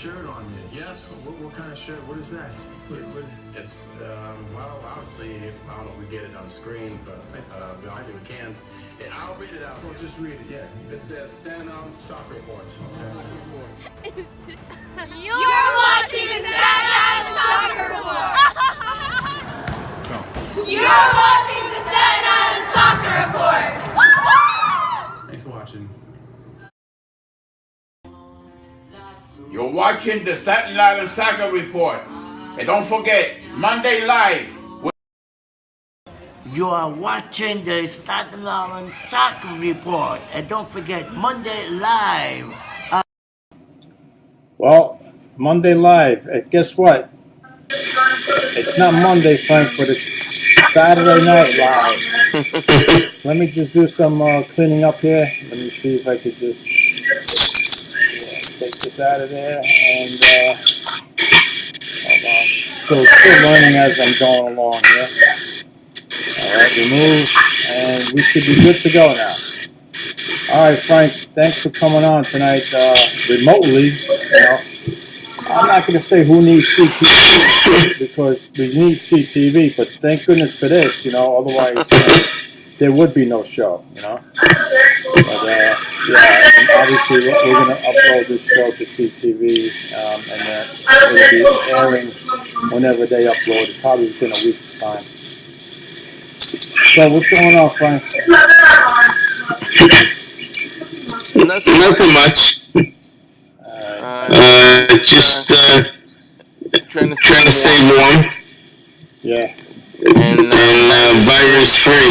shirt on you. Yes. What kind of shirt? What is that? It's well, obviously, if I don't know if we get it on the screen, but we don't think we can. I'll read it out. Oh, just read it. Yeah. It says Staten Soccer Reports. You're watching the Staten Island Soccer Report! You're watching the Staten Island Soccer Report! Thanks for watching. You're watching the Staten Island Soccer Report. And don't forget, Monday Live. You are watching the Staten Island Soccer Report. And don't forget, Monday Live. Well, Monday Live. Guess what? It's not Monday, Frank, but it's Saturday Night Live. Let me just do some cleaning up here. Let me see if I could just take this out of there. And hold on. Still learning as I'm going along here. All right, remove, and we should be good to go now. All right, Frank, thanks for coming on tonight remotely. You know, I'm not going to say who needs CTV because we need CTV, but thank goodness for this. You know, otherwise there would be no show. You know, but yeah, and obviously we're going to upload this show to CTV, and it'll be airing whenever they upload it, probably within a week's time. So what's going on, Frank? Nothing much. Just trying to stay warm. Yeah. And virus free.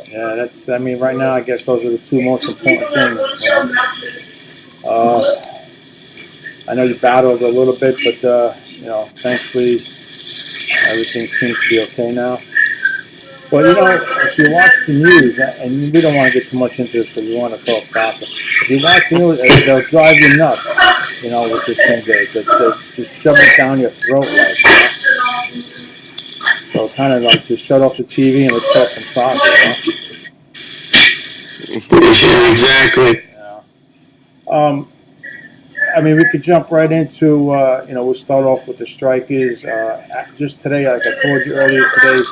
Yeah, that's. I mean, right now, I guess those are the two most important things. I know you battled a little bit, but you know, thankfully, everything seems to be okay now. But you know, if you watch the news, and we don't want to get too much into this because we want to talk soccer. If you watch the news, they'll drive you nuts. You know, with this thing, they just shove it down your throat, like. You know? So kind of like just shut off the TV and let's talk some soccer. You know? Exactly. Yeah. I mean, we could jump right into. You know, we'll start off with the strikers. Just today, like I told you earlier today.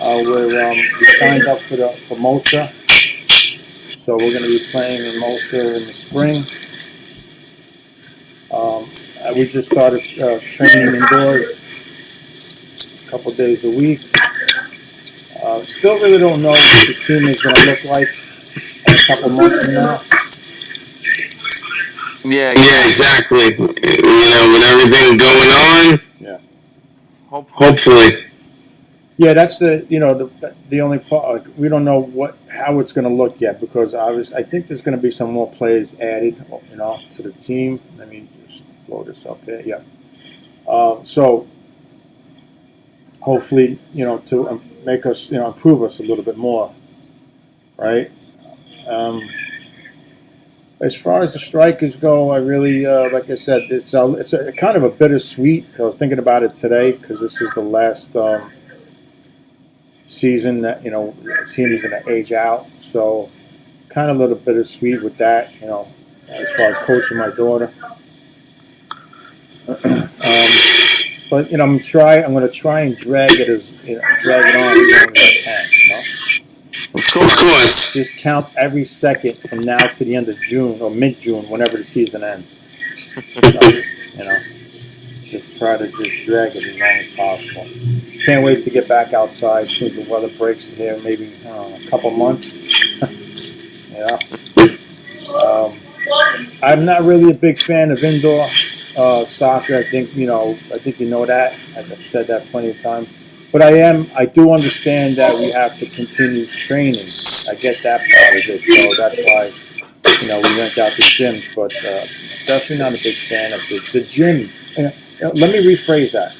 We signed up for Mosa, so we're going to be playing in Mosa in the spring. We just started training indoors a couple days a week. Still really don't know what the team is going to look like in a couple months from now. Yeah, exactly. You know, with everything going on. Yeah. Hopefully. Yeah, that's the only part. Like, we don't know how it's going to look yet because obviously I think there's going to be some more players added, you know, to the team. Let me just blow this up here. Yeah. So hopefully, you know, to make us, you know, improve us a little bit more, right? As far as the strikers go, I really, like I said, it's a kind of a bittersweet. I was thinking about it today because this is the last. Season that, you know, the team is going to age out, so kind of a little bittersweet with that, you know, as far as coaching my daughter. But you know, I'm going to try and drag it on as long as I can, you know. Of course. Just count every second from now to the end of June or mid-June, whenever the season ends. You know, just try to just drag it as long as possible. Can't wait to get back outside as soon as the weather breaks here, maybe a couple months. Yeah. I'm not really a big fan of indoor soccer. I think you know that. I've said that plenty of times. But I do understand that we have to continue training. I get that part of it, so that's why, you know, we rent out the gyms. But definitely not a big fan of the gym. You know, let me rephrase that.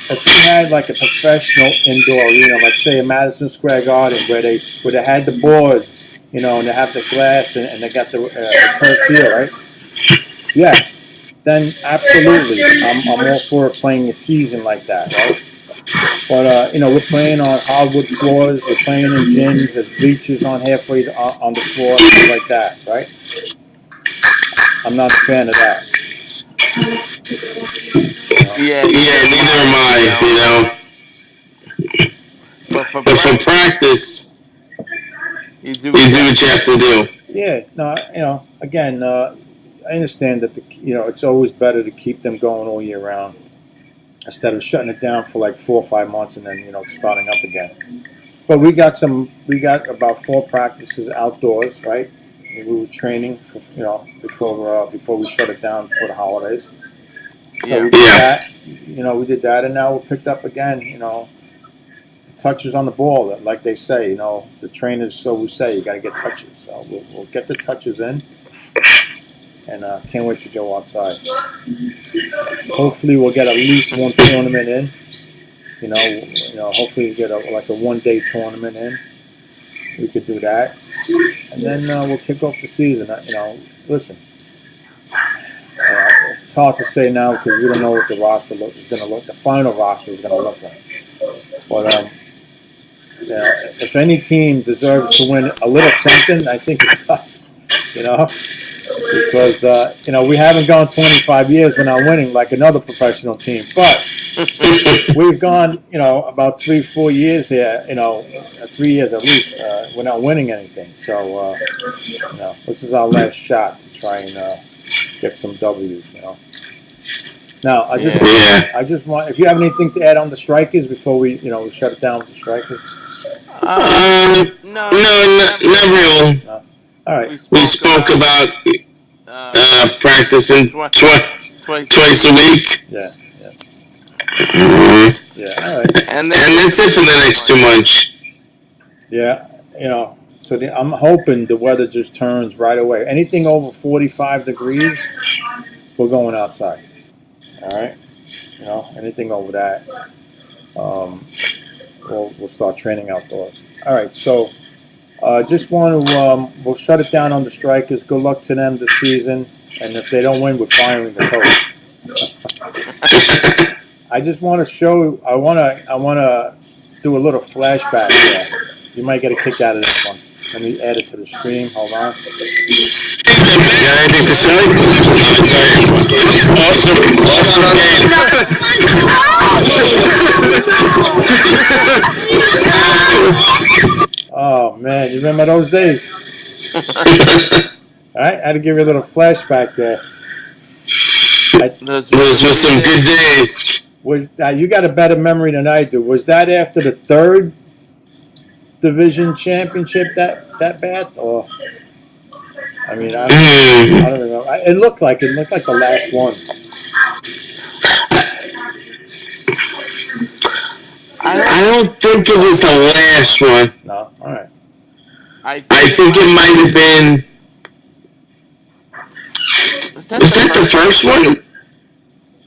If you had like a professional indoor arena, like say in Madison Square Garden, where they had the boards, you know, and they have the glass and they got the turf field, right? Yes, then absolutely, I'm all for playing a season like that, right? But you know, we're playing on hardwood floors, we're playing in gyms, there's bleachers on halfway on the floor, things like that, right? I'm not a fan of that. Yeah, neither am I. But for But for practice, you do you do what you have to do. Yeah, no, again, I understand that it's always better to keep them going all year round instead of shutting it down for like 4 or 5 months and then starting up again. But we got about 4 practices outdoors, right? We were training for before we shut it down for the holidays. So we did that, we did that, and now we're picked up again. The touches on the ball, like they say. The trainers always say you got to get touches. So we'll get the touches in, and can't wait to go outside. Hopefully, we'll get at least one tournament in. Hopefully we get a 1-day tournament in. We could do that, and then we'll kick off the season. Listen. It's hard to say now because we don't know what the roster is going to look. The final roster is going to look like. But if any team deserves to win a little something, I think it's us. Because we haven't gone 25 years without winning like another professional team, but we've gone about 3-4 years here. 3 years at least without winning anything. So this is our last shot to try and get some W's. Now, I just want, if you have anything to add on the strikers before we shut it down with the strikers. No, not really. No. All right. We spoke about practicing twice a week. Yeah. Mm-hmm. Yeah. All right. and that's it for the next 2 months. Yeah. So I'm hoping the weather just turns right away. Anything over 45 degrees, we're going outside. All right. Anything over that, we'll start training outdoors. All right. So just want to we'll shut it down on the strikers. Good luck to them this season. And if they don't win, we're firing the coach. I just want to show. I want to do a little flashback there. You might get a kick out of this one. Let me add it to the stream. Hold on. Yeah, anything to say? Awesome game. Oh man, you remember those days? All right, I had to give you a little flashback there. Those were some good days. You got a better memory than I do? Was that after the 3rd division championship that bad? Or I mean, I don't know. It looked like the last one. I don't think it was the last one. No, all right. I think it might have been. Was that the first one?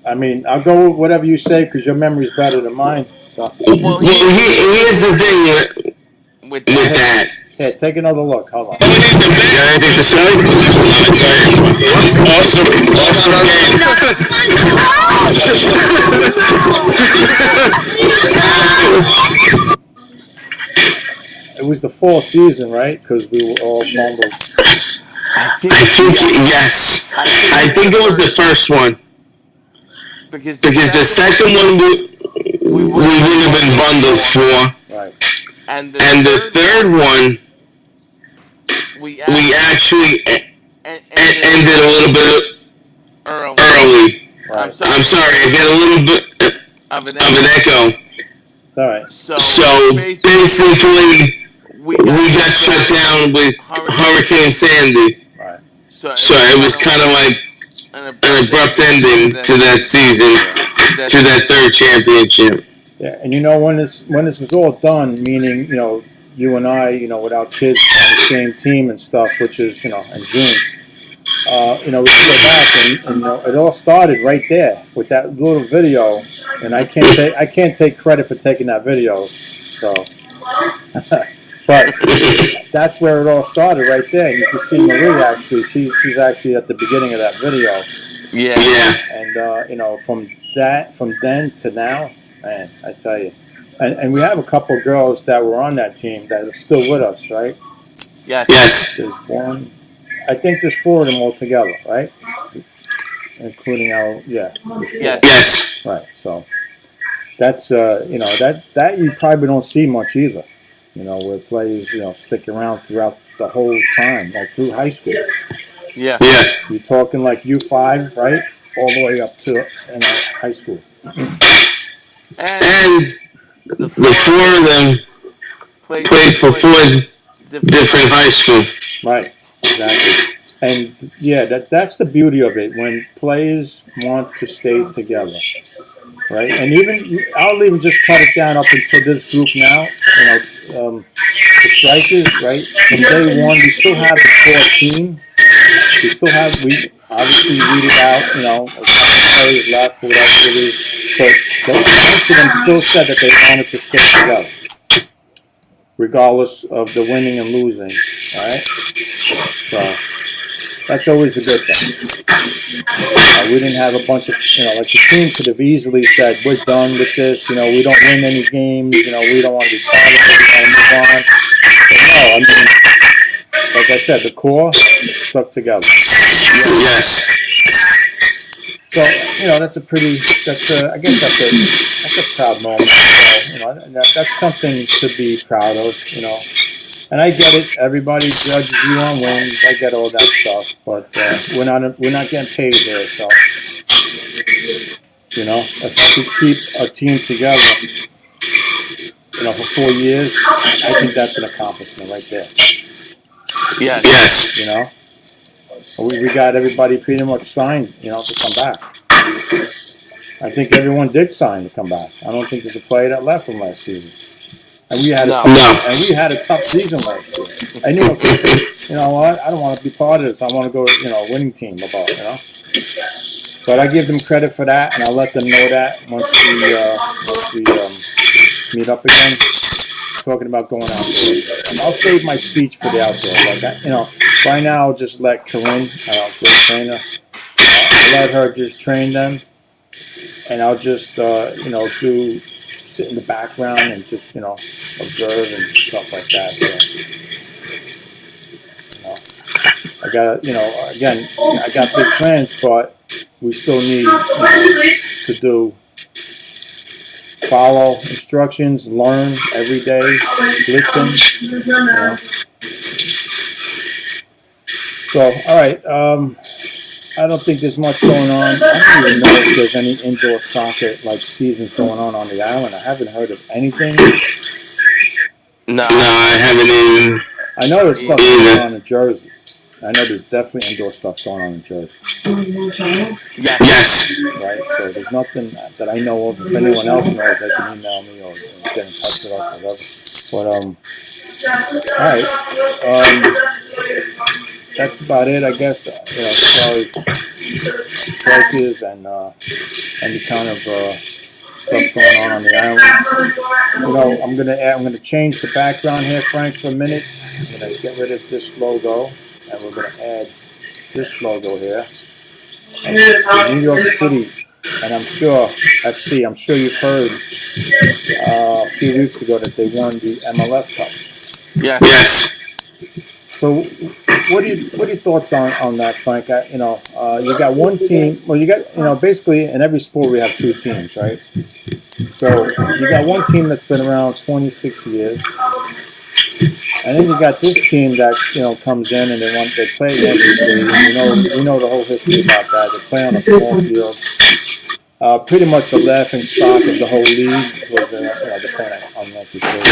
I mean, I'll go with whatever you say because your memory's better than mine. So. Well, here's the thing with that. Here, take another look. Hold on. You got anything to say? It was the fall season, right? Because we were all bundled. I think yes. I think it was the first one. Because the second one we would have been bundled for. Right. And the third one we actually ended a little bit early. Right. I'm sorry, I get a little bit of an echo. It's all right. So basically, we got shut down with Hurricane Sandy. Right. So it was kind of like an abrupt ending to that season, to that 3rd championship. Yeah, and when this is all done, meaning you and I, with our kids on the same team and stuff, which is in June. We go back and it all started right there with that little video, and I can't take credit for taking that video, so. But that's where it all started, right there. You can see Marie actually; she's actually at the beginning of that video. Yeah. And from then to now, man, I tell you, and we have a couple of girls that were on that team that are still with us, right? Yes. There's one. I think there's 4 of them all together, right? including our Yes. Yes. right. So that's that you probably don't see much either. Where players stick around throughout the whole time, like through high school. Yeah. Yeah. You're talking like U5, right, all the way up to high school. And And the the four of them played for four different high schools. Right, exactly. And yeah, that's the beauty of it when players want to stay together, right? And I'll even just cut it down up until this group now. The strikers, right? From day one, we still have the core team. We obviously weed it out, a couple players left, whatever it is. But each of them still said that they wanted to stay together, regardless of the winning and losing, all right? So that's always a good thing. We didn't have a bunch of, like the team could have easily said, we're done with this, we don't win any games, we don't want to be part of it, we want to move on. But no, I mean, like I said, the core stuck together. Yes. So, that's a proud moment. So, that's something to be proud of, And I get it. Everybody judges you on wins. I get all that stuff, but we're not getting paid here. So, if we keep a team together, for 4 years, I think that's an accomplishment right there. Yes. Yes. We got everybody pretty much signed, to come back. I think everyone did sign to come back. I don't think there's a player that left from last season. And we had a tough season last year. And you know what? I don't want to be part of this. I want to go, winning team about, But I give them credit for that, and I'll let them know that once we meet up again. Talking about going outdoors. And I'll save my speech for the outdoors. Like by now I'll just let Corinne, great trainer, I'll let her just train them, and I'll just sit in the background and just observe and stuff like that. So, I got again, I got big plans, but we still need to follow instructions, learn every day, listen. So, all right. I don't think there's much going on. I don't even know if there's any indoor soccer seasons going on the island. I haven't heard of anything. No, I haven't even. I know there's stuff going on in Jersey. I know there's definitely indoor stuff going on in Jersey. Yes. Right? So there's nothing that I know of. If anyone else knows, they can email me or get in touch with us, whatever. But, all right. That's about it, I guess, as far as strikers and any kind of stuff going on the island. I'm gonna change the background here, Frank, for a minute. I'm gonna get rid of this logo, and we're gonna add this logo here. And New York City, and I'm sure you've heard a few weeks ago that they won the MLS Cup. Yes. So, what are your thoughts on that, Frank? You got one team. Well, you got basically in every sport we have two teams, right? So you got one team that's been around 26 years, and then you got this team that comes in and they play Yankee Stadium. We know the whole history about that. They play on a small field. Pretty much a laughing stock of the whole league was the play on Yankee Stadium.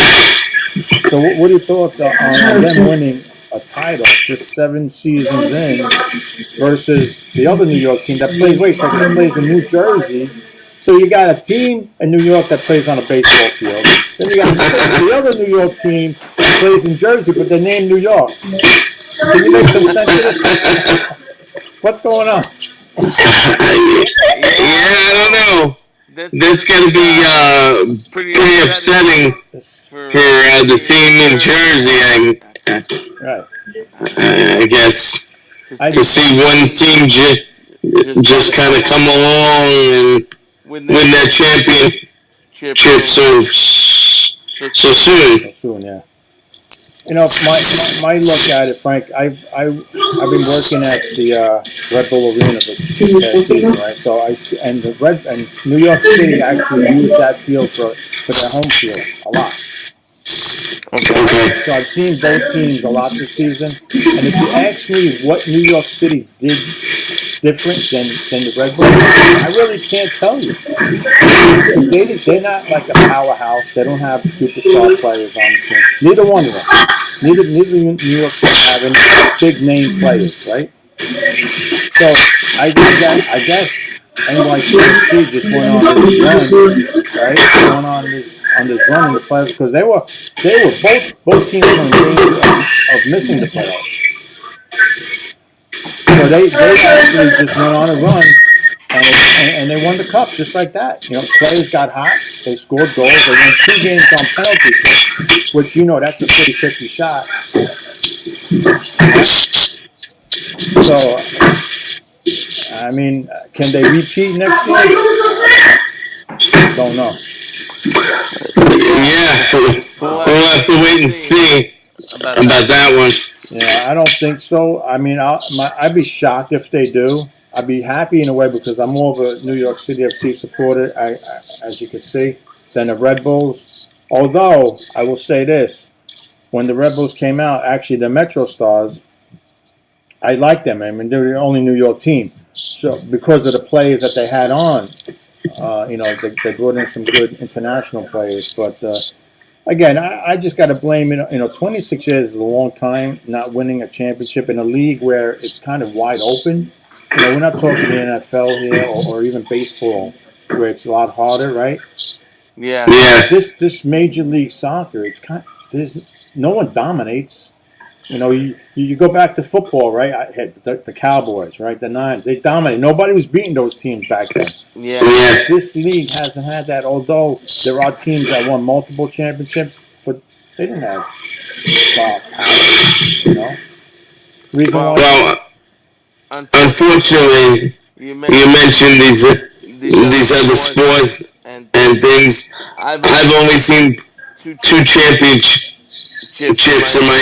So, what are your thoughts on them winning a title just 7 seasons in versus the other New York team that plays in New Jersey? So you got a team in New York that plays on a baseball field. Then you got the other New York team that plays in Jersey, but they're named New York. Can you make some sense of this? What's going on? I don't know. That's got to be pretty upsetting for the team in Jersey. Right. I guess to see one team just kind of come along and win that championship so soon. So soon, yeah. my look at it, Frank. I've been working at the Red Bull Arena this past season, right? So and New York City actually used that field for their home field a lot. Okay. So I've seen both teams a lot this season, and if you ask me what New York City did different than the Red Bull, I really can't tell you. They're not like a powerhouse. They don't have superstar players on the team. Neither one of them. Neither New York City having big name players, right? So I guess NYCFC just went on this run, right? Going on this run in the playoffs because they were both teams were in danger of missing the playoffs. So they actually just went on a run and they won the cup just like that. Players got hot. They scored goals. They won 2 games on penalty kicks, which that's a 50-50 shot. So, I mean, can they repeat next year? Don't know. Yeah, we'll have to wait and see about that one. Yeah, I don't think so. I mean, I'd be shocked if they do. I'd be happy in a way because I'm more of a New York City FC supporter, as you can see, than the Red Bulls. Although, I will say this. When the Red Bulls came out, actually the Metro Stars, I like them. I mean, they're the only New York team. So, because of the players that they had on, they brought in some good international players. But, again, I just got to blame it. 26 years is a long time not winning a championship in a league where it's kind of wide open. We're not talking the NFL here or even baseball where it's a lot harder, right? Yeah. This Major League Soccer, there's no one dominates. You go back to football, right? I had the Cowboys, right? The Niners, they dominated. Nobody was beating those teams back then. Yeah. This league hasn't had that, although there are teams that won multiple championships, but they didn't have star power, Reason why? Well, unfortunately, you mentioned these other sports and things. I've only seen 2 championships in my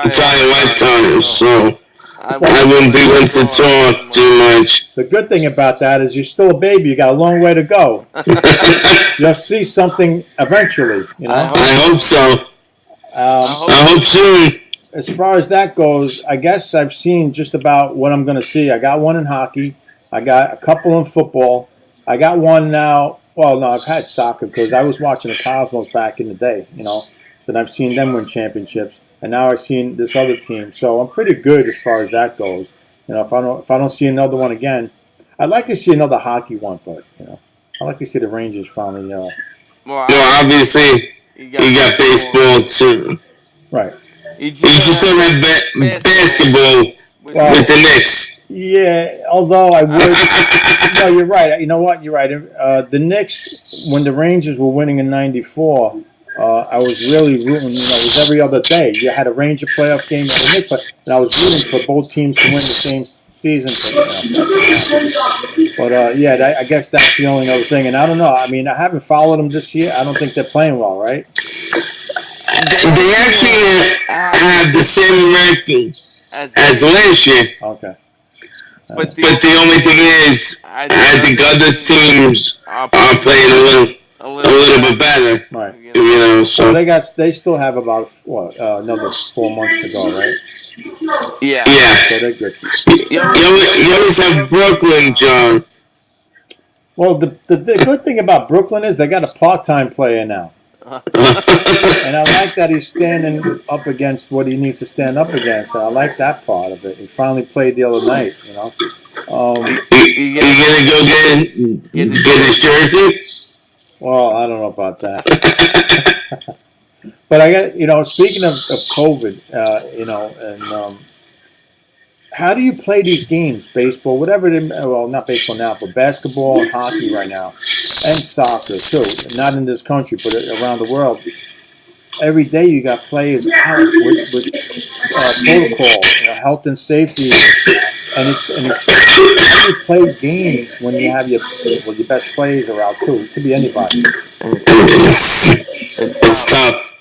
entire lifetime, so I wouldn't be able to talk too much. The good thing about that is you're still a baby. You got a long way to go. You'll see something eventually, I hope so. I hope soon. As far as that goes, I guess I've seen just about what I'm going to see. I got one in hockey. I got a couple in football. I got one now. Well, no, I've had soccer because I was watching the Cosmos back in the day, and I've seen them win championships. And now I've seen this other team. So I'm pretty good as far as that goes. If I don't see another one again, I'd like to see another hockey one, but, I'd like to see the Rangers finally. Well, obviously, you got baseball too. Right. You just don't have basketball with the Knicks. Yeah, although I would. No, you're right. You know what? You're right. The Knicks, when the Rangers were winning in '94, I was really rooting. It was every other day. You had a Ranger playoff game and a Knicks, and I was rooting for both teams to win the same season. But I guess that's the only other thing. And I don't know. I mean, I haven't followed them this year. I don't think they're playing well, right? They actually have the same ranking as last year. Okay. But the only thing is, I think other teams are playing a little bit better. Right. So they still have about another 4 months to go, right? Yeah. So they're good. You always have Brooklyn, John. Well, the good thing about Brooklyn is they got a part-time player now. And I like that he's standing up against what he needs to stand up against. I like that part of it. He finally played the other night, You gonna go get his jersey? Well, I don't know about that. But I got, speaking of COVID, how do you play these games? Baseball, whatever not baseball now, but basketball and hockey right now. And soccer, too. Not in this country, but around the world. Every day you got players out with protocol, health and safety. And it's how do you play games when you have your best players are out, too? It could be anybody. It's tough.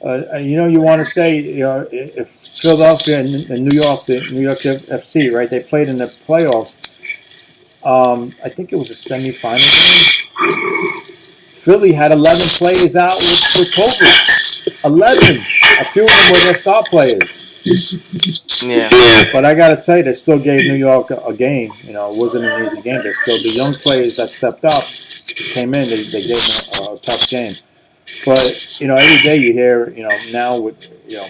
You want to say, if Philadelphia and New York, the New York FC, right? They played in the playoffs. I think it was a semifinal game. Philly had 11 players out with COVID. 11. A few of them were their star players. Yeah. But I got to tell you, they still gave New York a game. It wasn't an easy game. They still, the young players that stepped up came in. They gave them a tough game. But, every day you hear, now with,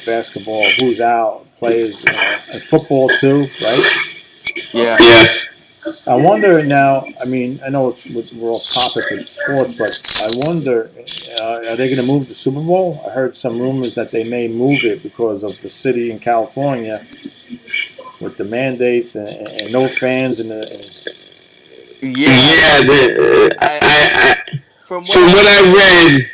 basketball, who's out, players, and football too, right? Yeah. I wonder now, I know we're all topic in sports, but I wonder, are they going to move the Super Bowl? I heard some rumors that they may move it because of the city in California with the mandates and no fans and From what I read,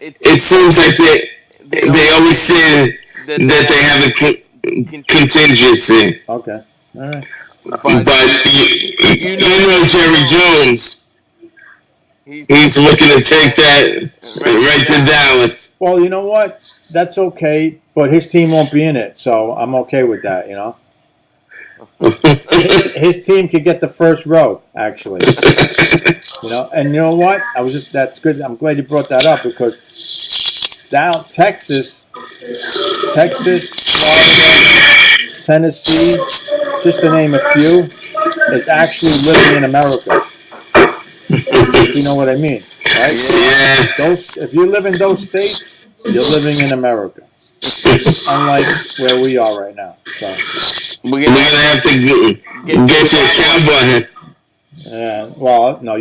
it seems like they always say that they have a contingency. Okay, all right. But you know Jerry Jones. He's looking to take that right to Dallas. Well, you know what? That's okay, but his team won't be in it, so I'm okay with that. His team could get the first row, actually. And you know what? That's good. I'm glad you brought that up because down Texas, Florida, Tennessee, just to name a few, is actually living in America. If you know what I mean, right? Yeah. If you live in those states, you're living in America. Unlike where we are right now. So we're gonna have to get you a cowboy hat. Yeah. Well, no.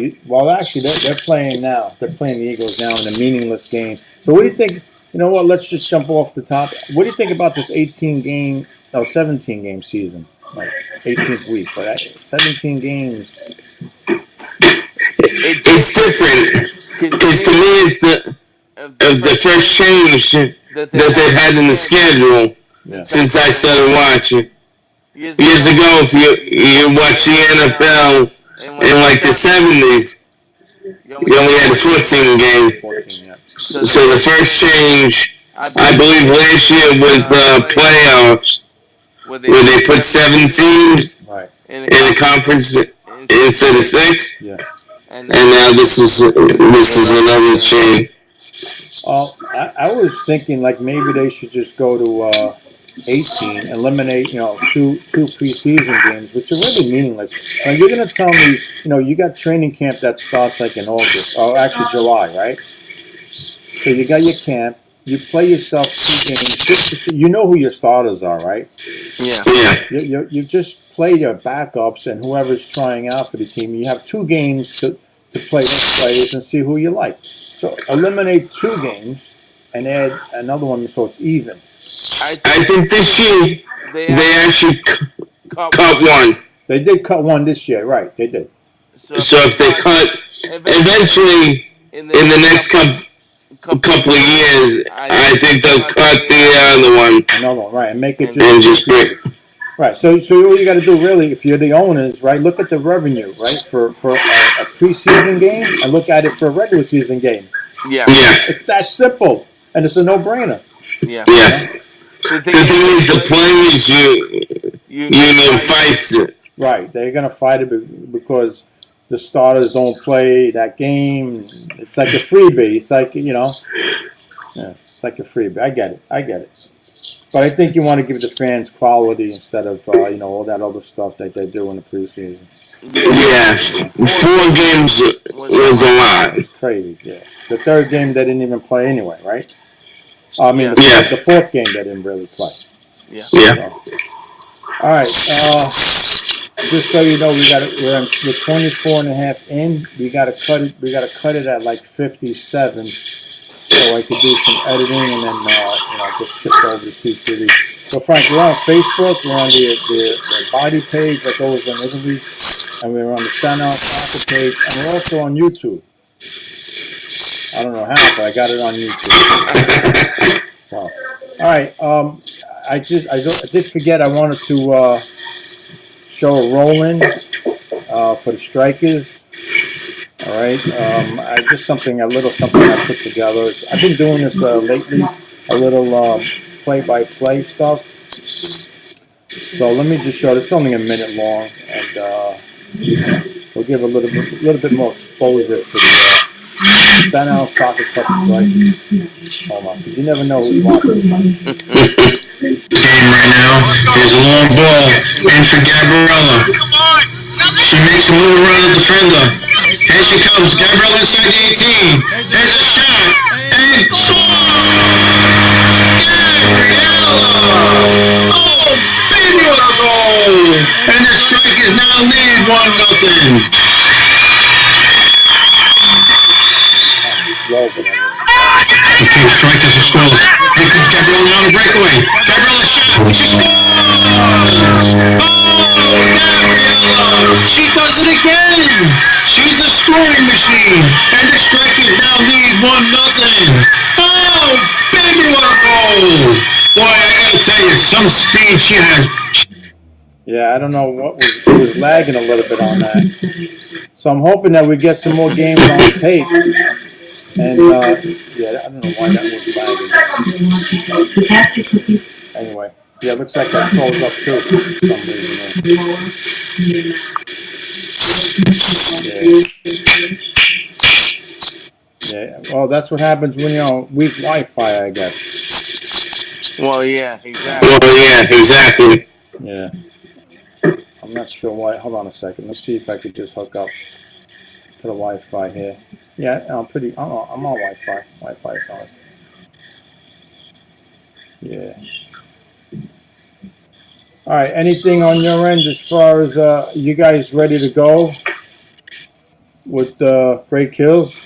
Actually, they're playing now. They're playing the Eagles now in a meaningless game. So, what do you think? You know what? Let's just jump off the top. What do you think about this 17 game season? Like 18th week, but 17 games. It's different because to me it's the first change that they've had in the schedule since I started watching. Years ago, if you watch the NFL in like the 70s, you only had a 14 game. 14, yeah. So the first change, I believe last year was the playoffs, where they put 7 teams in a conference instead of 6. Yeah. And now this is another change. I was thinking like maybe they should just go to 18, eliminate two preseason games, which are really meaningless. Now you're gonna tell me you got training camp that starts like in August, or actually July, right? So you got your camp, you play yourself 2 games, just to see, you know who your starters are, right? Yeah. You just play your backups and whoever's trying out for the team. You have 2 games to play those players and see who you like. So eliminate 2 games and add another one so it's even. I think this year they actually cut 1. They did cut 1 this year, right? They did. So if they cut, eventually in the next couple of years, I think they'll cut the other one. Another one, right? And make it just break. Right. So what you got to do really, if you're the owners, right? Look at the revenue, right, for a preseason game, and look at it for a regular season game. Yeah. It's that simple, and it's a no-brainer. Yeah. The thing is, the players union fights it. Right. They're gonna fight it because the starters don't play that game. It's like a freebie. It's like it's like a freebie. I get it. But I think you want to give the fans quality instead of all that other stuff that they do in the preseason. Yeah, 4 games was a lot. It's crazy. Yeah, the 3rd game they didn't even play anyway, right? I mean, Yeah. the 4th game they didn't really play. Yeah. So, all right. Just so you know, we're 24 and a half in. We got to cut it. We got to cut it at like 57. So I could do some editing and then get shipped over to CTV. So Frank, we're on Facebook, we're on the body page that goes on Italy, and we're on the Staten Island Soccer page, and we're also on YouTube. I don't know how, but I got it on YouTube. So, all right. I did forget. I wanted to show a roll-in for the strikers. All right, a little something I put together. I've been doing this lately. a little play-by-play stuff. So let me just show. It's only a minute long, and we'll give a little bit more exposure to the Staten Island Soccer Club strike. Hold on, because you never know who's watching. Game right now. There's a long ball in for Gabriella. She makes a move around the defender. Here she comes. Gabriella inside the 18. There's a shot. And Gabriella! Oh, baby, what a goal! And the strikers now lead 1-0. Okay, strikers are scoreless. Here comes Gabriella on the breakaway. Gabriella shot. She scores! Oh, Gabriella! She does it again! She's a scoring machine! And the strikers now lead 1-0. Oh, baby, what a goal! Boy, I gotta tell you, some speed she has. Yeah, I don't know what was. It was lagging a little bit on that. So I'm hoping that we get some more games on tape. And yeah, I don't know why that was lagging. Anyway, yeah, it looks like that froze up too for some reason. Yeah. Well, that's what happens when you're on weak Wi-Fi, I guess. Well, yeah, exactly. Yeah. I'm not sure why. Hold on a second. Let's see if I could just hook up to the Wi-Fi here. Yeah, I'm on Wi-Fi. Wi-Fi is on. Yeah. All right. Anything on your end as far as you guys ready to go with Great Kills?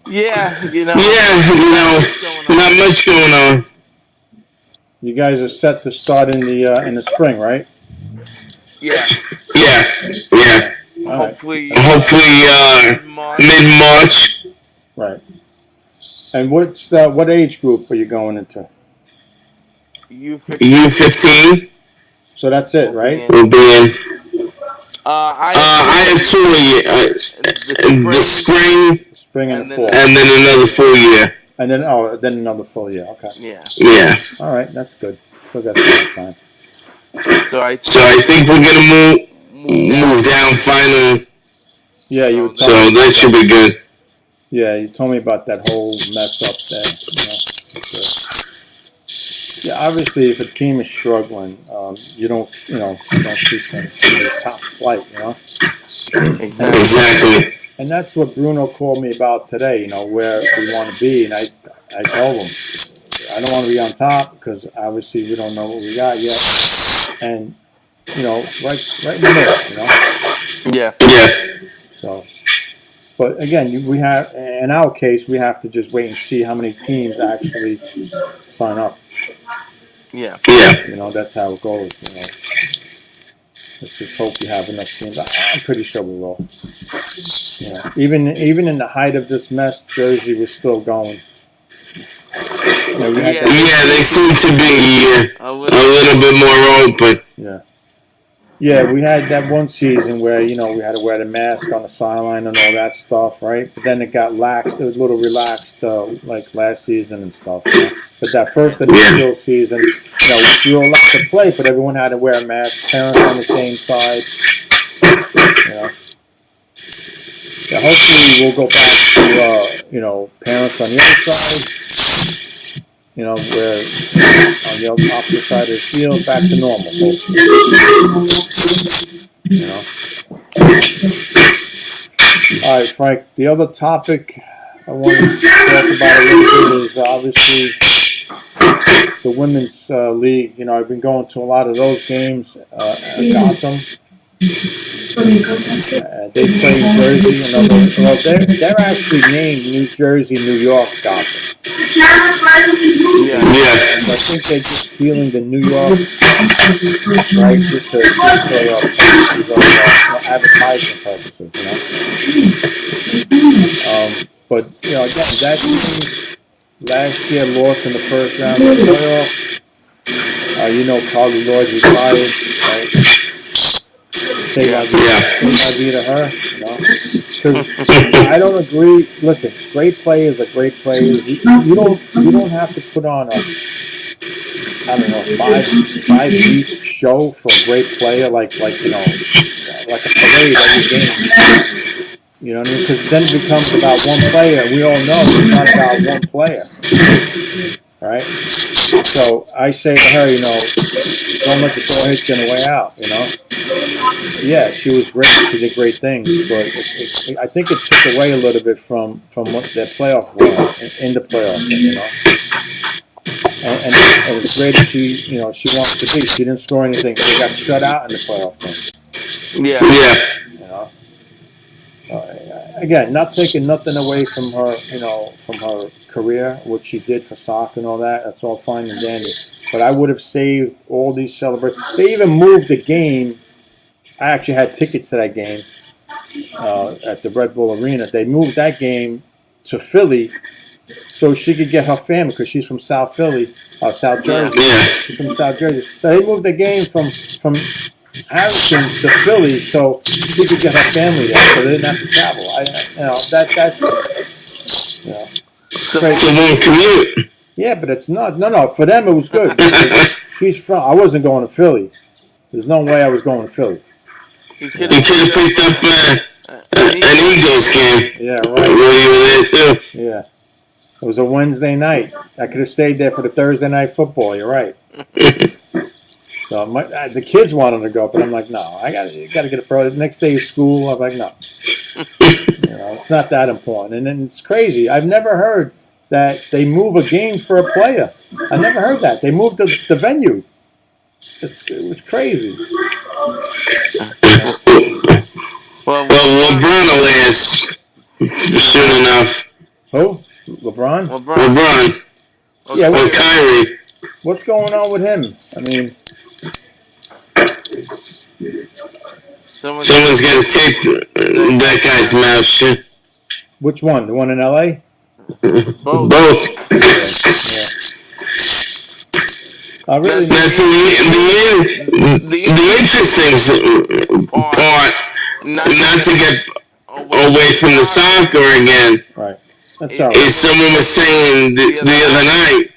Yeah, Not much going on. You guys are set to start in the spring, right? Yeah. All right. Hopefully, mid-March. Right. And what age group are you going into? U15. So that's it, right? Will be in. I have 2 a year. The spring, Spring and the fall. and then another full year. And then another full year. Okay. Yeah. All right, that's good. Still got some time. So I think we're gonna move down finally. Yeah, you were So talking. that should be good. Yeah, you told me about that whole mess up there. Yeah, obviously, if a team is struggling, you don't keep them in the top flight, Exactly. And that's what Bruno called me about today. Where we want to be, and I told him I don't want to be on top because obviously we don't know what we got yet, and right in the middle, Yeah. So, but again, we have in our case we have to just wait and see how many teams actually sign up. Yeah. That's how it goes. Let's just hope we have enough teams. I'm pretty sure we will. Even in the height of this mess, Jersey was still going. They seem to be a little bit more open. Yeah, we had that one season where, we had to wear the mask on the sideline and all that stuff, right? But then it got laxed. It was a little relaxed, like last season and stuff. But that first initial season, we were allowed to play, but everyone had to wear a mask. Parents on the same side. Yeah, hopefully we'll go back to, parents on the other side. Where on the opposite side of the field, back to normal, hopefully. All right, Frank, the other topic I want to talk about a little bit is obviously the women's league. I've been going to a lot of those games at Gotham. They play Jersey and they're actually named New Jersey, New York, Gotham. Yeah. So I think they're just stealing the New York, right? Just for purposes of advertising purposes, But again, that team last year lost in the first round of the playoff. Carly Lloyd retired, right? Say my vida her, because I don't agree. Listen, great players are great players. You don't have to put on a, I don't know, 5 week show for a great player like like a parade every game. You know what I mean? Because then it becomes about one player. We all know it's not about one player, right? So I say to her, don't let the door hit you on the way out. Yeah, she was great. She did great things, but I think it took away a little bit from what their playoff run in the playoffs. And it's great that she wants to be. She didn't score anything. They got shut out in the playoff game. Yeah. Again, not taking nothing away from her, from her career, what she did for soccer and all that. That's all fine and dandy. But I would have saved all these celebrations. They even moved the game. I actually had tickets to that game at the Red Bull Arena. They moved that game to Philly so she could get her family, because she's from South Philly, South Jersey. Yeah. She's from South Jersey. So they moved the game from Harrison to Philly so she could get her family there, so they didn't have to travel. It's a long commute. Yeah, but it's not. No. For them, it was good. She's from. I wasn't going to Philly. There's no way I was going to Philly. You could have picked up an Eagles game. Yeah, right. Where you were there too. Yeah. It was a Wednesday night. I could have stayed there for the Thursday night football. You're right. So the kids wanted to go, but I'm like, no. I got to get a pro. The next day is school. I'm like, no. It's not that important. And then it's crazy. I've never heard that they move a game for a player. I never heard that. They moved the venue. It was crazy. Well, LeBron will last soon enough. Who? LeBron? LeBron. Yeah. Or Kyrie. What's going on with him? I mean, someone's got to take that guy's mouth shut. Which one? The one in L.A.? Both. Yeah. Really That's the interesting part, not to get away from the soccer again. Right. That's all right. Is someone was saying the other night,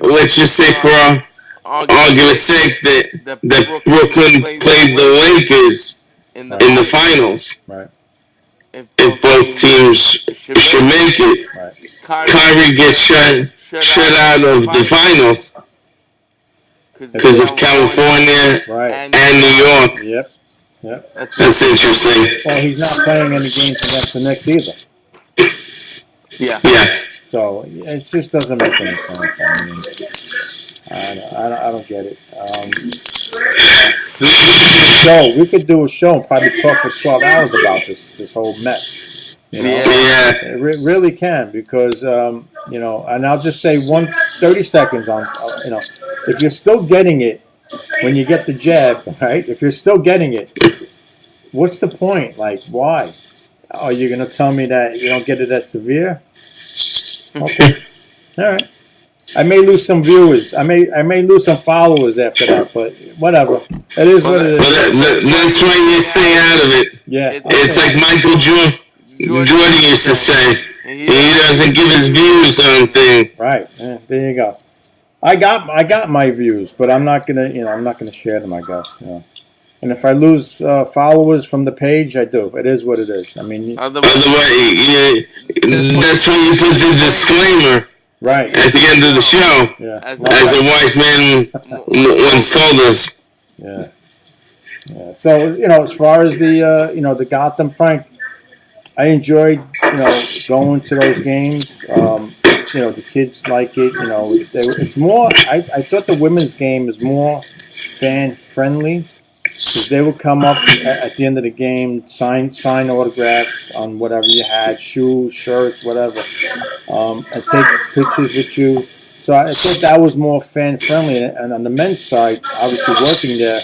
let's just say for argument's sake, that Brooklyn played the Lakers in the finals. Right. If both teams should make it, Right. Kyrie gets shut out of the finals because of California Right. and New York. Yep. That's interesting. Well, he's not playing any games against the Knicks either. Yeah. So it just doesn't make any sense. I mean, I don't get it. We could do a show and probably talk for 12 hours about this whole mess. Yeah. It really can, because and I'll just say 30 seconds on if you're still getting it when you get the jab, right? If you're still getting it, what's the point? Like, why? Are you going to tell me that you don't get it as severe? Okay. All right. I may lose some viewers. I may lose some followers after that, but whatever. It is what it is. That's why you stay out of it. Yeah. It's like Michael Jordan used to say. He doesn't give his views on things. Right. Yeah, there you go. I got my views, but I'm not gonna share them, I guess. And if I lose followers from the page, I do. It is what it is. I mean, Otherwise, that's when you put the disclaimer. Right. At the end of the show. Yeah. As a wise man once told us. Yeah. Yeah. So, as far as the Gotham, Frank, I enjoyed, going to those games. The kids like it. It's more, I thought the women's game is more fan friendly, because they would come up at the end of the game, sign autographs on whatever you had, shoes, shirts, whatever, and take pictures with you. So I thought that was more fan friendly. And on the men's side, obviously working there,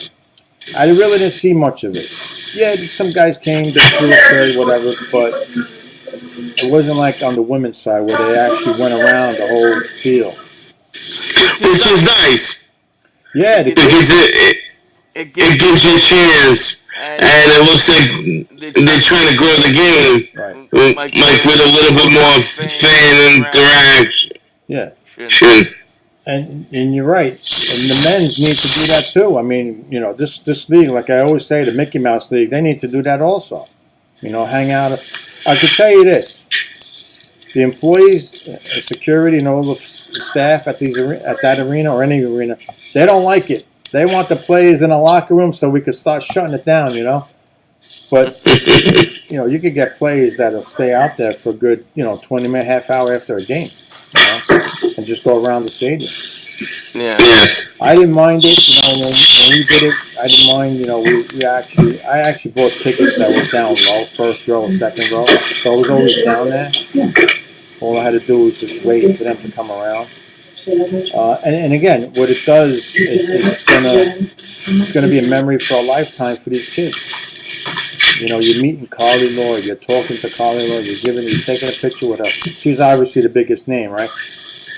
I really didn't see much of it. Yeah, some guys came, they threw a shirt, whatever, but it wasn't like on the women's side where they actually went around the whole field. Which is nice. Yeah, because it gives you a chance and it looks like they're trying to grow the game, Right. like with a little bit more fan interaction. Yeah. Sure. And you're right. And the men's need to do that too. I mean, you know, this league, like I always say, the Mickey Mouse League, they need to do that also. You know, hang out. I could tell you this: the employees, security, and all the staff at that arena or any arena, they don't like it. They want the players in a locker room so we could start shutting it down. You know, but you know, you could get players that'll stay out there for a good, 20-minute, half hour after a game, and just go around the stadium. Yeah. I didn't mind it, when we did it. I didn't mind, I actually bought tickets that were down low, first row, second row, so I was always down there. All I had to do was just wait for them to come around. And again, what it does, it's gonna be a memory for a lifetime for these kids. You're meeting Carly Lloyd, you're talking to Carly Lloyd, you're taking a picture with her. She's obviously the biggest name, right?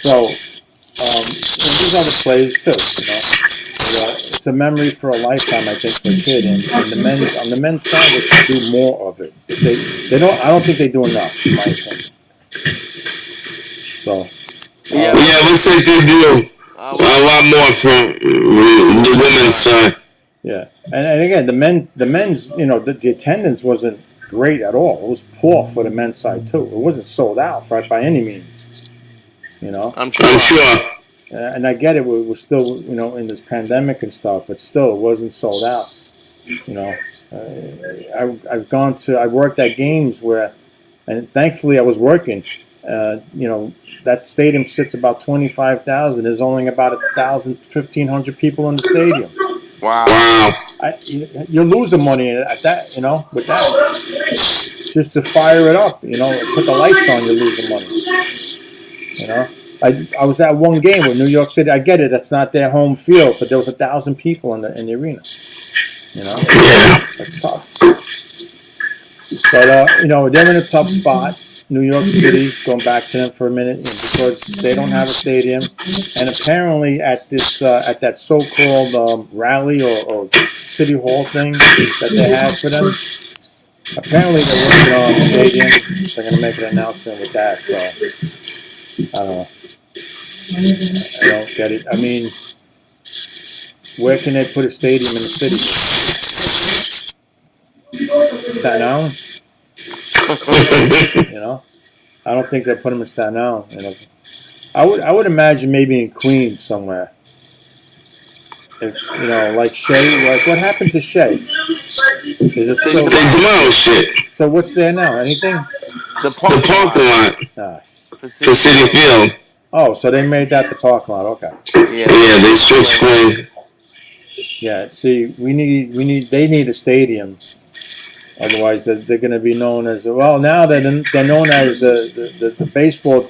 So, and these other players too, So, it's a memory for a lifetime, I think, for a kid. And on the men's side, they should do more of it. I don't think they do enough, in my opinion. So. Yeah, it looks like they do a lot more from the women's side. Yeah, and again, the men's, the attendance wasn't great at all. It was poor for the men's side too. It wasn't sold out by any means. I'm sure. And I get it. We're still, in this pandemic and stuff, but still, it wasn't sold out. I worked at games where, and thankfully I was working. That stadium sits about 25,000. There's only about 1,000, 1,500 people in the stadium. Wow. You're losing money at that, with that. Just to fire it up, put the lights on, you're losing money. I was at one game with New York City. I get it, that's not their home field, but there was 1,000 people in the arena. That's tough. But they're in a tough spot. New York City, going back to them for a minute, because they don't have a stadium, and apparently at that so-called rally or city hall thing that they had for them, apparently they're working on the stadium. They're going to make an announcement with that. So I don't know. I don't get it. I mean, where can they put a stadium in the city? Staten Island. I don't think they put them in Staten Island. I would imagine maybe in Queens somewhere. If like Shea, like what happened to Shea? Is it still? They demolished it. So what's there now? Anything? The parking lot. For City Field. Oh, so they made that the parking lot. Okay. Yeah, they switched plays. Yeah. See, they need a stadium. Otherwise, they're going to be known as now they're known as the baseball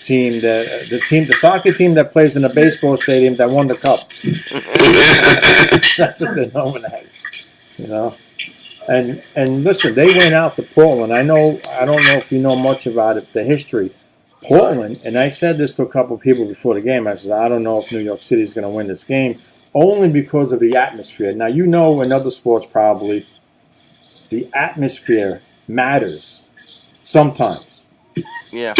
team, the soccer team that plays in a baseball stadium that won the cup. That's what they're known as, And listen, they went out to Portland. I don't know if you know much about it, the history. Portland, and I said this to a couple of people before the game. I said, I don't know if New York City is going to win this game, only because of the atmosphere. Now in other sports probably. The atmosphere matters sometimes. Yeah.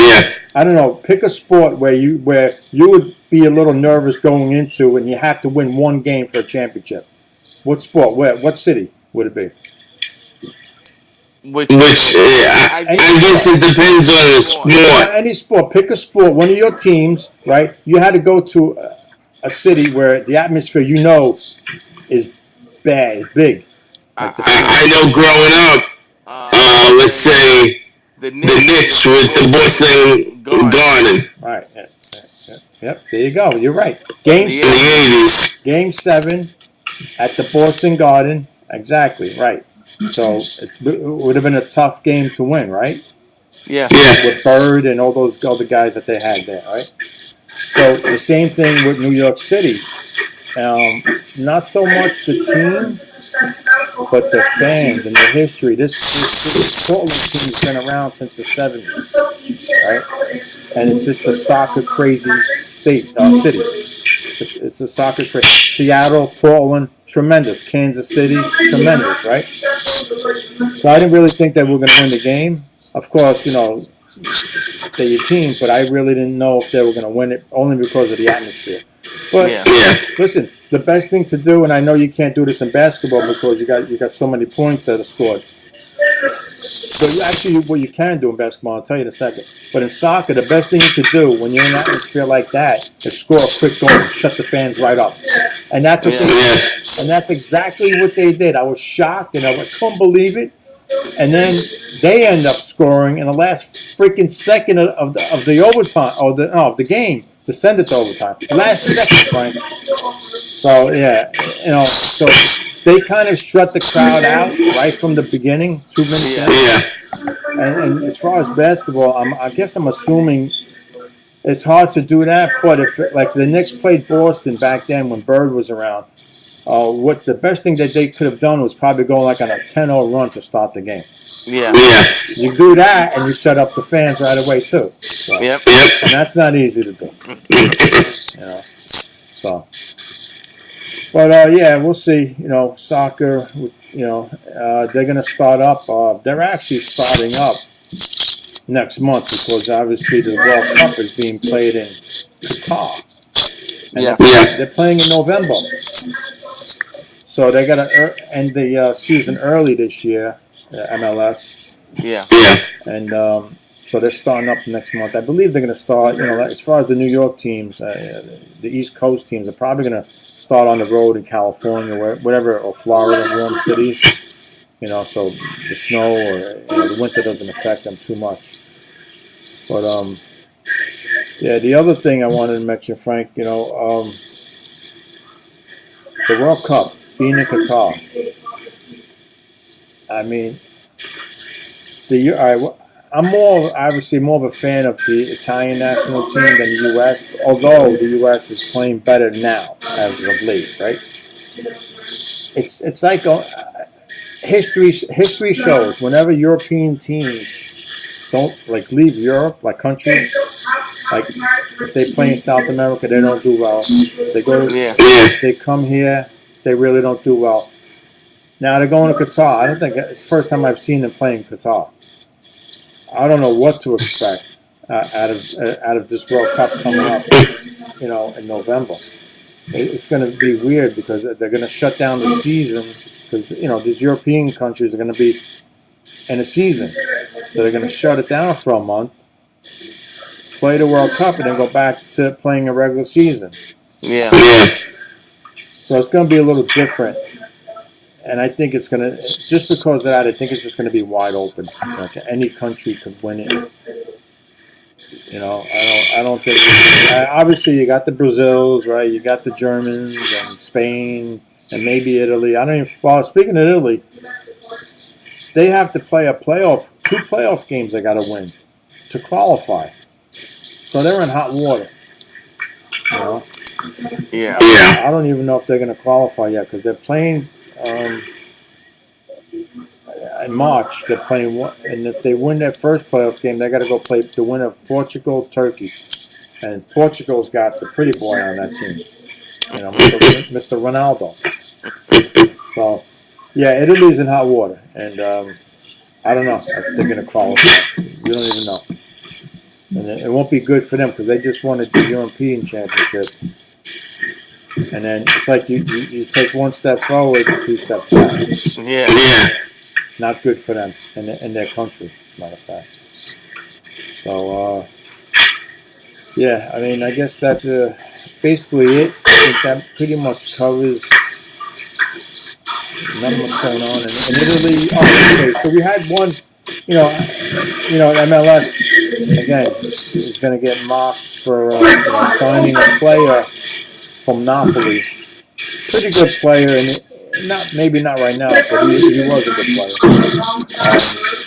I don't know. Pick a sport where you would be a little nervous going into, and you have to win one game for a championship. What sport? Where? What city would it be? I guess it depends on the sport. Any sport. Pick a sport. One of your teams, right? You had to go to a city where the atmosphere is bad, is big. I know growing up, let's say the Knicks with the Boston Garden. All right. Yep. There you go. You're right. Game 7 at the Boston Garden. Exactly. Right. So it would have been a tough game to win, right? Yeah. With Bird and all those other guys that they had there, right? So the same thing with New York City. Not so much the team, but the fans and the history. This Portland team has been around since the 70s, right? And it's just a soccer crazy city. It's a soccer crazy. Seattle, Portland, tremendous. Kansas City, tremendous, right? So I didn't really think that we were going to win the game. Of course, you know, they're your team, but I really didn't know if they were going to win it only because of the atmosphere. But listen, the best thing to do, and I know you can't do this in basketball because you got so many points that are scored. But actually, what you can do in basketball, I'll tell you in a second. But in soccer, the best thing you could do when you're in an atmosphere like that is score a quick goal and shut the fans right up. And that's what and that's exactly what they did. I was shocked, and I couldn't believe it. And then they end up scoring in the last freaking second of the overtime of the game to send it to overtime. Last second, Frank. So yeah, you know, so they kind of shut the crowd out right from the beginning, 2 minutes in. And as far as basketball, I guess I'm assuming it's hard to do that. But if like the Knicks played Boston back then when Bird was around. What the best thing that they could have done was probably go like on a 10-0 run to start the game. Yeah. You do that and you set up the fans right away too. So, and that's not easy to do. You know. So, but yeah, we'll see. You know, soccer. You know, they're going to start up. They're actually starting up next month because obviously the World Cup is being played in Qatar. And they're playing in November. So they're going to end the season early this year, MLS. And so they're starting up next month. I believe they're going to start, you know, as far as the New York teams, the East Coast teams are probably going to start on the road in California, whatever, or Florida, warm cities. You know, so the snow or the winter doesn't affect them too much. But, yeah, the other thing I wanted to mention, Frank, you know, the World Cup being in Qatar. I mean, I'm obviously more of a fan of the Italian national team than the U.S., although the U.S. is playing better now as of late, right? It's like history shows whenever European teams don't like leave Europe, like countries, like if they play in South America, they don't do well. They go, they come here, they really don't do well. Now they're going to Qatar. I don't think it's the first time I've seen them play in Qatar. I don't know what to expect out of this World Cup coming up, you know, in November. It's going to be weird because they're going to shut down the season because, you know, these European countries are going to be in a season. So they're going to shut it down for a month, play the World Cup, and then go back to playing a regular season. So it's going to be a little different. And I think it's going to, just because of that, I think it's just going to be wide open. Like any country could win it. You know, I don't think. Obviously, you got the Brazils, right? You got the Germans and Spain and maybe Italy. I don't even. Well, speaking of Italy, they have to play two playoff games. They got to win to qualify. So they're in hot water. You know. I don't even know if they're going to qualify yet because they're playing. In March, they're playing one, and if they win their first playoff game, they got to go play the winner of Portugal, Turkey, and Portugal's got the pretty boy on that team, you know, Mr. Ronaldo. So, yeah, Italy's in hot water, and I don't know if they're going to qualify. You don't even know, and it won't be good for them because they just won the European Championship. And then it's like you take one step forward, 2 steps back. Not good for them in their country, as a matter of fact. So, yeah, I mean, I guess that's basically it. I think that pretty much covers not much going on in Italy. Oh, okay, so we had one, you know, MLS, again, is going to get mocked for signing a player from Napoli. Pretty good player, and maybe not right now, but he was a good player.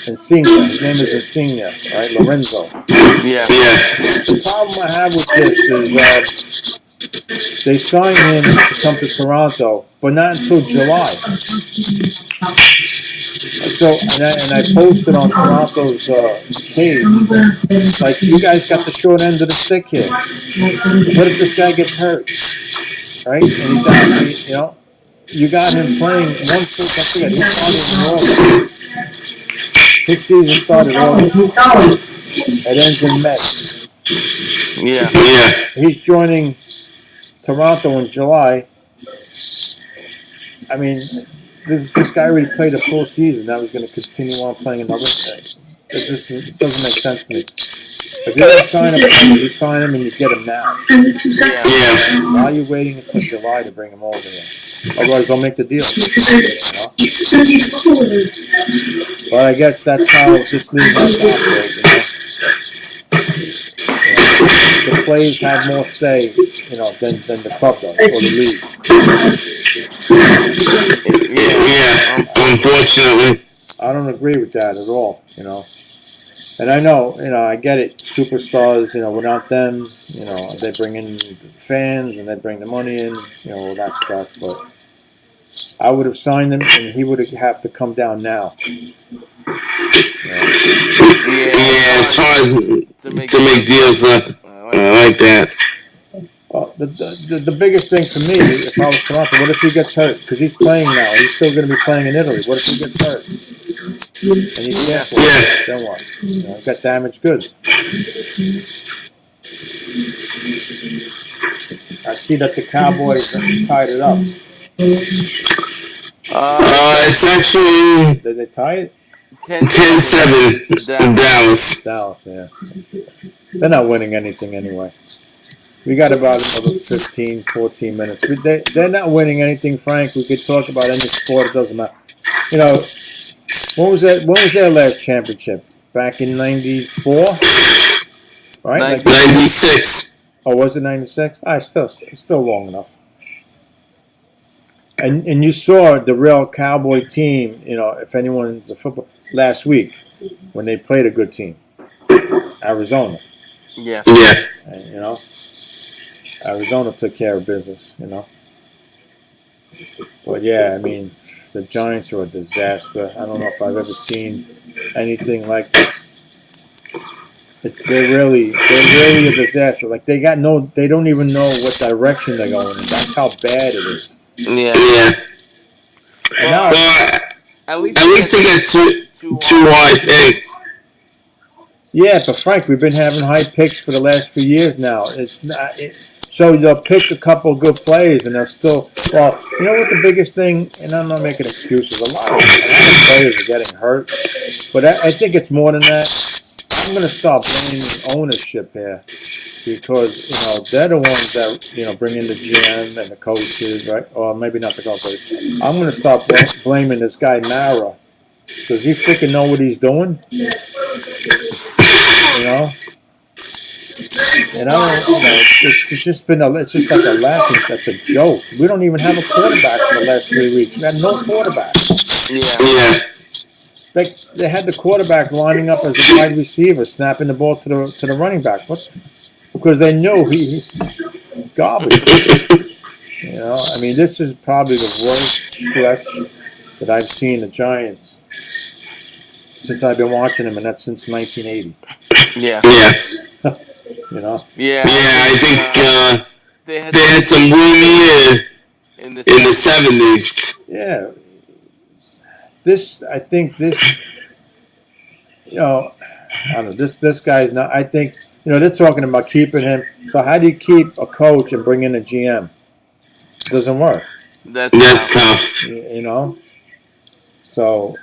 Insigne, his name is Insigne, right? Lorenzo. The problem I have with this is they signed him to come to Toronto, but not until July. So, and I posted on Toronto's page, like, you guys got the short end of the stick here. What if this guy gets hurt? Right? And he's out, you know? you got him playing one full. Don't forget, he started in August. His season started August. It ends in May. Yeah. He's joining Toronto in July. I mean, this guy already played a full season. Now he's going to continue on playing another. It doesn't make sense to me. If you're going to sign him, you sign him and you get him now. Yeah. Why are you waiting until July to bring him over here? Otherwise, they'll make the deal. But I guess that's how this league has to operate. The players have more say, than the club does or the league. Yeah. Unfortunately. I don't agree with that at all. And I know, I get it. Superstars, without them, they bring in fans and they bring the money in, all that stuff. But I would have signed him, and he would have to come down now. Yeah, it's hard to make deals like that. The biggest thing for me, if I was Toronto, what if he gets hurt? Because he's playing now. He's still going to be playing in Italy. What if he gets hurt? And he can't play. Then what? He's got damaged goods. I see that the Cowboys tied it up. It's actually Did they tie it? 10-7 Dallas. Dallas, yeah. They're not winning anything anyway. We got about another 15, 14 minutes. They're not winning anything, Frank. We could talk about any sport. It doesn't matter. When was their last championship? Back in 94? Right? 96. Oh, was it 96? It's still long enough. And you saw the real Cowboy team, if anyone's a football, last week when they played a good team. Arizona. Yeah. And, Arizona took care of business, But yeah, I mean, the Giants are a disaster. I don't know if I've ever seen anything like this. They're really a disaster. Like they don't even know what direction they're going in. That's how bad it is. Yeah. And now, at least they got two high picks. Yeah, but Frank, we've been having high picks for the last few years now. So they'll pick a couple good players, and they'll still. Well, you know what the biggest thing, and I'm not making excuses. A lot of players are getting hurt, but I think it's more than that. I'm going to start blaming ownership here because they're the ones that bring in the GM and the coaches, right? Or maybe not the coaches. I'm going to start blaming this guy Mara. Does he freaking know what he's doing? And I don't, it's just like a laughing. That's a joke. We don't even have a quarterback for the last 3 weeks. We had no quarterback. Yeah. They had the quarterback lining up as a wide receiver, snapping the ball to the running back. What? Because they knew he garbage. I mean, this is probably the worst stretch that I've seen the Giants since I've been watching them, and that's since 1980. Yeah. Yeah, I think they had some winning in the 70s. Yeah. I think I don't know, this guy's not, I think, they're talking about keeping him. So how do you keep a coach and bring in a GM? It doesn't work. That's tough. So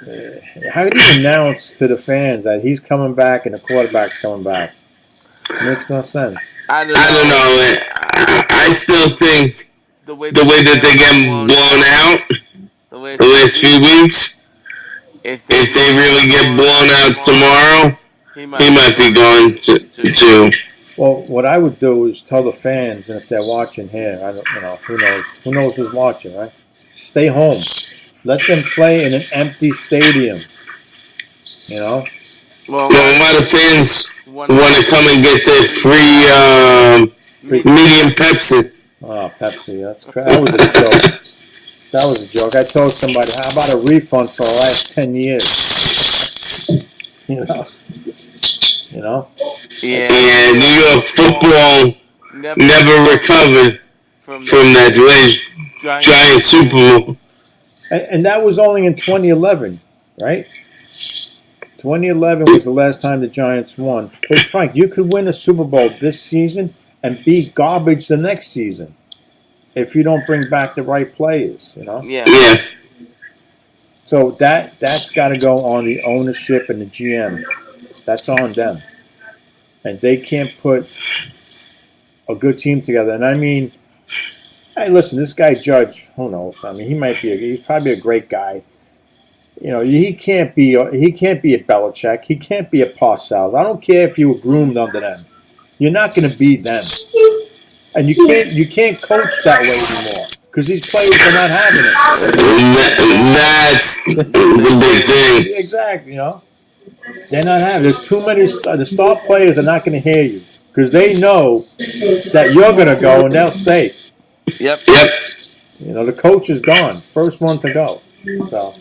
how do you announce to the fans that he's coming back and the quarterback's coming back? It makes no sense. I don't know. I still think the way that they get blown out the last few weeks, if they really get blown out tomorrow, he might be going to. Well, what I would do is tell the fans, and if they're watching here, I don't, who knows who's watching, right? Stay home. Let them play in an empty stadium. Well, a lot of fans want to come and get their free medium Pepsi. Oh, Pepsi, that was a joke. That was a joke. I told somebody, how about a refund for the last 10 years? Yeah, New York football never recovered from that Giant Super Bowl. And that was only in 2011, right? 2011 was the last time the Giants won. But Frank, you could win a Super Bowl this season and be garbage the next season if you don't bring back the right players, you know? Yeah. So that's got to go on the ownership and the GM. That's on them. And they can't put a good team together. And I mean, hey, listen, this guy Judge, who knows? I mean, he's probably a great guy. You know, he can't be a Belichick. He can't be a Parcells. I don't care if you were groomed under them. You're not going to be them. And you can't coach that way anymore because these players are not having it. That's the big thing. Exactly, you know. They're not having. There's too many. The star players are not going to hear you because they know that you're going to go and they'll stay. Yep. You know, the coach is gone. First one to go. So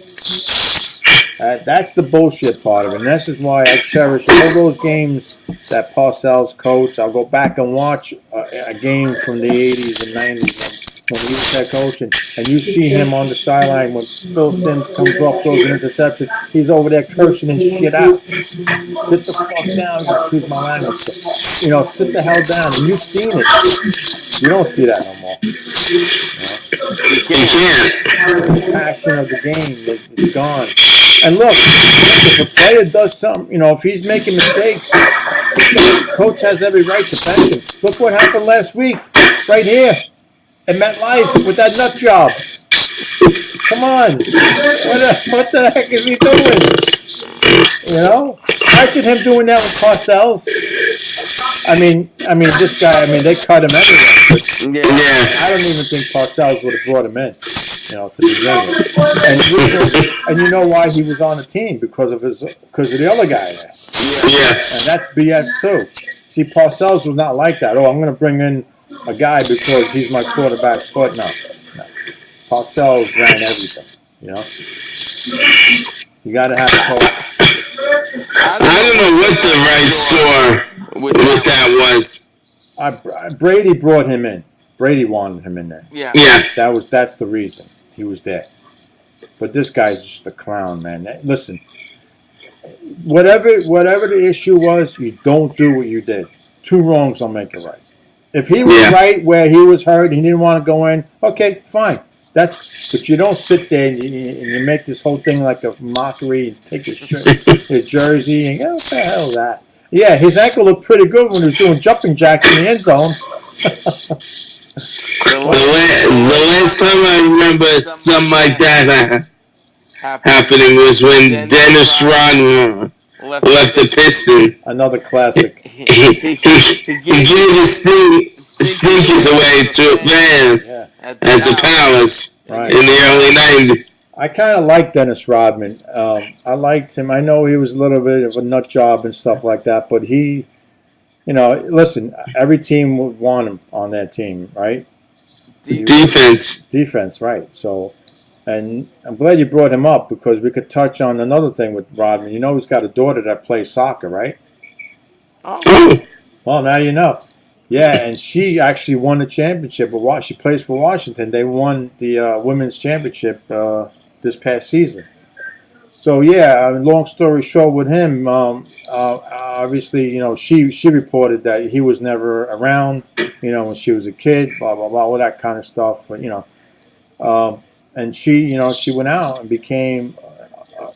that's the bullshit part of it. And this is why I cherish all those games that Parcells coached. I'll go back and watch a game from the 80s and 90s when he was head coach, and you see him on the sideline when Phil Simms comes up, throws an interception. He's over there cursing his shit out. Sit the fuck down. Excuse my language. You know, sit the hell down. And you've seen it. You don't see that no more. You can't. The passion of the game, it's gone. And look, if a player does something, you know, if he's making mistakes, the coach has every right to bench him. Look what happened last week, right here at MetLife with that nut job. Come on, what the heck is he doing? You know, imagine him doing that with Parcells. I mean, this guy. I mean, they cut him anyway. But Yeah. I don't even think Parcells would have brought him in. You know, to begin with. And you know why he was on the team because of the other guy there. Yeah. And that's BS too. See, Parcells was not like that. Oh, I'm going to bring in a guy because he's my quarterback. But no. Parcells ran everything. You know, you got to have a coach. I don't know what the right store with that was. Brady brought him in. Brady wanted him in there. Yeah. That's the reason he was there. But this guy's just a clown, man. Listen, whatever the issue was, you don't do what you did. Two wrongs don't make it right. If he was right where he was hurt, he didn't want to go in. Okay, fine. But you don't sit there and you make this whole thing like a mockery and take his shirt, his jersey, and what the hell is that? Yeah, his ankle looked pretty good when he was doing jumping jacks in the end zone. The last time I remember something like that happening was when Dennis Rodman left the Pistons. Another classic. He gave his sneakers away to a man at the Palace in the early 90s. I kind of like Dennis Rodman. I liked him. I know he was a little bit of a nut job and stuff like that, but he, you know, listen, every team would want him on that team, right? Defense, right. So, and I'm glad you brought him up because we could touch on another thing with Rodman. You know he's got a daughter that plays soccer, right? Oh. Well, now you know. Yeah, and she actually won the championship. She plays for Washington. They won the women's championship this past season. So yeah, long story short with him, obviously, you know, she reported that he was never around, you know, when she was a kid, blah blah blah, all that kind of stuff. But, you know, and she, you know, she went out and became,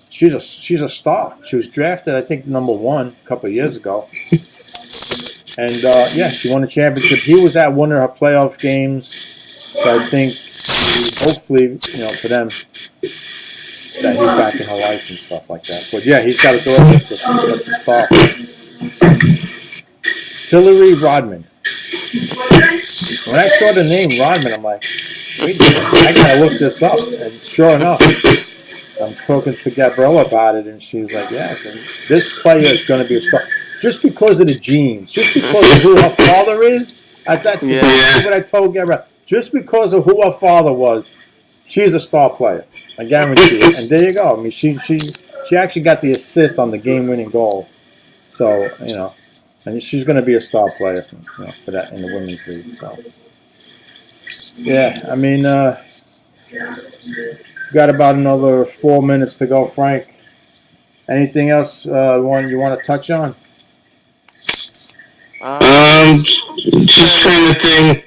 she's a star. She was drafted, I think, #1 a couple of years ago. And yeah, she won the championship. He was at one of her playoff games, so I think, hopefully, you know, for them, that he's back in her life and stuff like that. But yeah, he's got a daughter that's a star. Tillery Rodman. When I saw the name Rodman, I'm like, wait a minute, I gotta look this up. And sure enough, I'm talking to Gabriella about it, and she's like, yes, and this player is going to be a star. Just because of the genes, just because of who her father is, that's what I told Gabriella. Just because of who her father was, she's a star player. I guarantee you. And there you go. I mean, she actually got the assist on the game-winning goal. So, you know, and she's going to be a star player, you know, for that in the women's league. So, yeah, I mean, Got about another 4 minutes to go, Frank. Anything else you want to touch on? Just trying to think.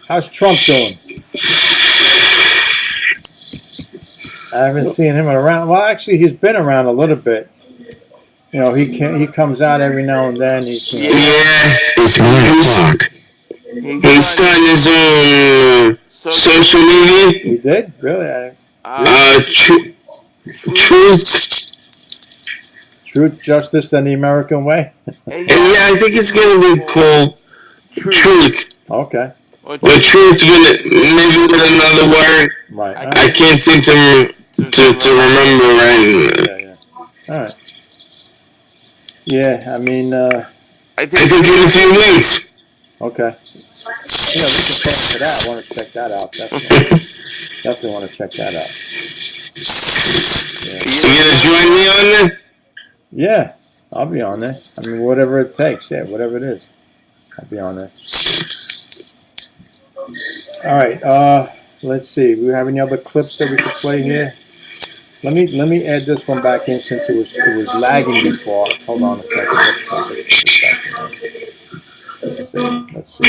How's Trump doing? I haven't seen him around. Well, actually, he's been around a little bit. You know, he comes out every now and then. Yeah, it's 9 o'clock. He's starting his own social media. He did? Really? Truth, Justice, and the American Way? Yeah, I think it's going to be called Truth. Okay. Or Truth maybe with another word. Right. I can't seem to remember right. Yeah. All right. Yeah, I mean... I think in a few weeks. Okay. Yeah, we can talk to that. I want to check that out. Definitely want to check that out. Yeah. You going to join me on there? Yeah, I'll be on there. I mean, whatever it takes. Yeah, whatever it is. I'll be on there. All right. Let's see. Do we have any other clips that we could play here? Let me add this one back in since it was lagging before. Hold on a second. Let's put this back in. Let's see.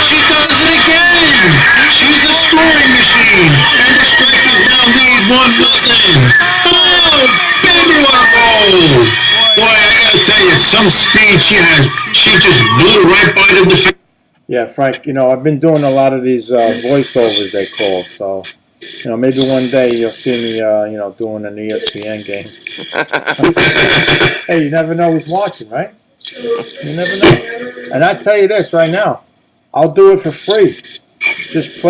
She does it again! She's a scoring machine! And the Strikers now lead 1-0. Oh, baby, what a goal! Boy, I gotta tell you, some speed she has. She just blew right by the defense. Yeah, Frank, you know, I've been doing a lot of these voiceovers, they call. So, you know, maybe one day you'll see me, you know, doing an ESPN game. Hey, you never know who's watching, right? You never know. And I tell you this right now, I'll do it for free. Just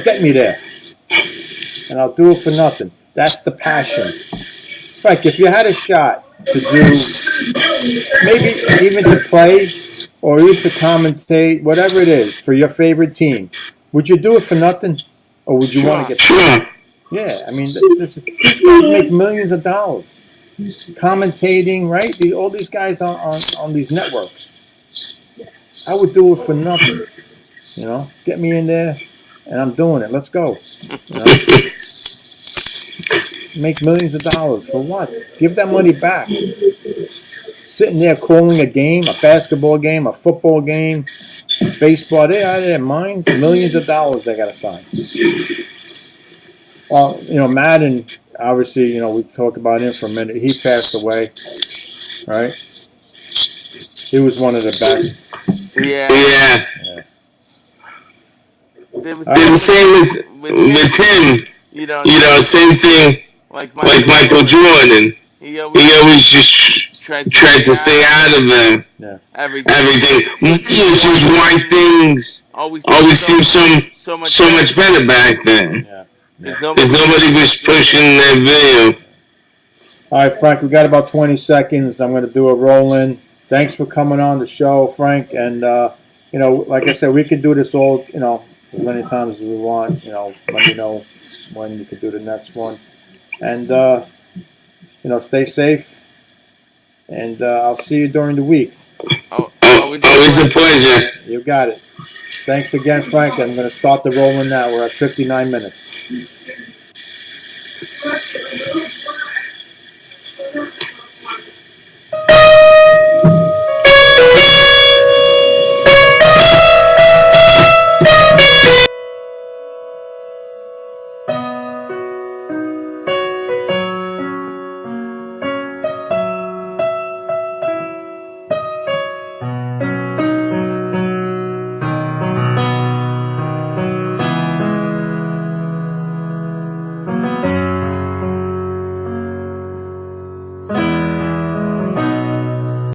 get me there, and I'll do it for nothing. That's the passion. Frank, if you had a shot to do, maybe even to play or even to commentate, whatever it is, for your favorite team, would you do it for nothing, or would you want to get paid? Yeah, I mean, these guys make millions of dollars commentating, right? All these guys on these networks. I would do it for nothing. You know, get me in there, and I'm doing it. Let's go. You know? Make millions of dollars for what? Give that money back. Sitting there calling a game, a basketball game, a football game, baseball. They're out of their minds. Millions of dollars they got to sign. Well, you know, Madden, obviously, you know, we talked about him for a minute. He passed away, right? He was one of the best. Yeah. They were saying with him, you know, same thing like Michael Jordan. He always just tried to stay out of everything, which is why things always seemed so much better back then. Because nobody was pushing their video. All right, Frank, we got about 20 seconds. I'm going to do a roll-in. Thanks for coming on the show, Frank. And, you know, like I said, we could do this all, you know, as many times as we want. You know, let me know when you could do the next one. And, you know, stay safe. And I'll see you during the week. Always a pleasure. You got it. Thanks again, Frank. I'm going to start the rolling now. We're at 59 minutes.